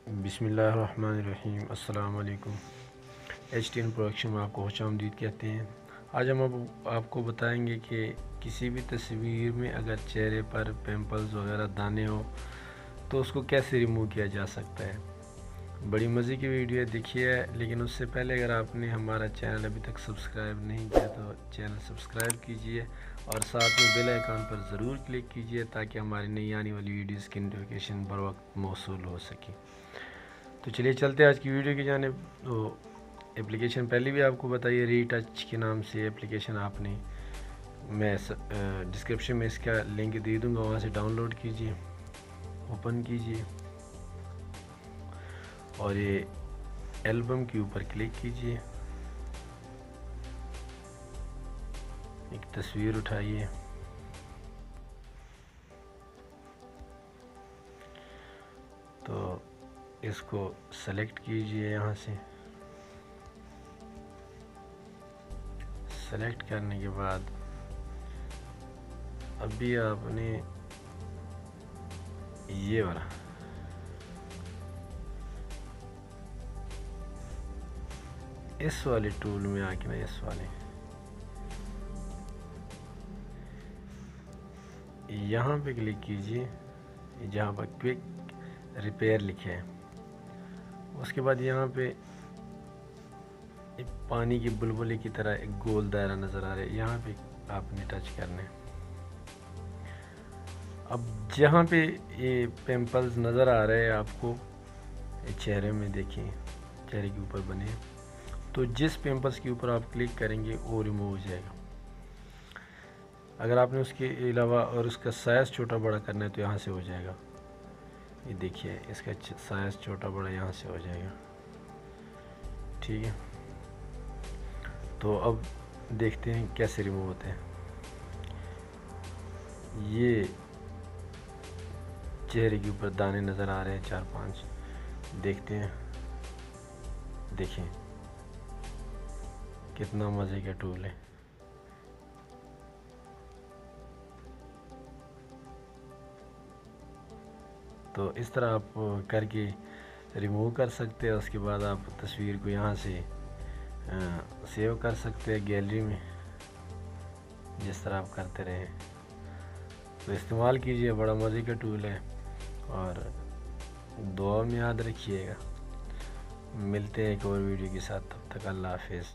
بسم اللہ الرحمن الرحیم۔ السلام علیکم۔ HTN پروڈکشن میں آپ کو خوش آمدید کہتے ہیں۔ آج ہم آپ کو بتائیں گے کہ کسی بھی تصویر میں اگر چہرے پر پمپلز وغیرہ دانے ہو تو اس کو کیسے ریموو کیا جا سکتا ہے۔ بڑی مزے کی ویڈیو دیکھیے، لیکن اس سے پہلے اگر آپ نے ہمارا چینل ابھی تک سبسکرائب نہیں کیا تو چینل سبسکرائب کیجئے اور ساتھ میں بیل آئیکن پر ضرور کلک کیجئے تاکہ ہماری نئی آنے والی ویڈیوز کی نوٹیفیکیشن بر وقت موصول ہو سکے۔ تو چلیے چلتے ہیں آج کی ویڈیو کی جانب۔ تو اپلیکیشن پہلے بھی آپ کو بتائیے، ری ٹچ کے نام سے اپلیکیشن آپ نے، میں ڈسکرپشن میں اس کا لنک دے دوں گا، وہاں سے ڈاؤن لوڈ کیجئے، اوپن کیجئے اور یہ البم کے اوپر کلک کیجئے، ایک تصویر اٹھائیے، تو اس کو سلیکٹ کیجئے، یہاں سے سلیکٹ کرنے کے بعد ابھی آپ نے یہ والا اس والے ٹول میں آ کے نا، اس والے یہاں پہ کلک کیجئے جہاں پر کوئک ریپیئر لکھے ہیں۔ اس کے بعد یہاں پہ ایک پانی کی بلبلے کی طرح ایک گول دائرہ نظر آ رہا ہے، یہاں پہ آپ نے ٹچ کرنا ہے۔ اب جہاں پہ یہ پمپلز نظر آ رہے ہیں آپ کو چہرے میں، دیکھیں چہرے کے اوپر بنے، تو جس پمپلز کے اوپر آپ کلک کریں گے وہ ریموو ہو جائے گا۔ اگر آپ نے اس کے علاوہ اور اس کا سائز چھوٹا بڑا کرنا ہے تو یہاں سے ہو جائے گا۔ یہ دیکھیے اس کا سائز چھوٹا بڑا یہاں سے ہو جائے گا، ٹھیک ہے۔ تو اب دیکھتے ہیں کیسے ریموو ہوتے ہیں۔ یہ چہرے کے اوپر دانے نظر آ رہے ہیں 4-5، دیکھتے ہیں، دیکھیں کتنا مزے کا ٹول ہے۔ تو اس طرح آپ کر کے ریموو کر سکتے ہیں۔ اس کے بعد آپ تصویر کو یہاں سے سیو کر سکتے ہیں گیلری میں، جس طرح آپ کرتے رہے۔ تو استعمال کیجئے، بڑا مزے کا ٹول ہے، اور دعا میں یاد رکھیے گا۔ ملتے ہیں ایک اور ویڈیو کے ساتھ، تب تک اللہ حافظ۔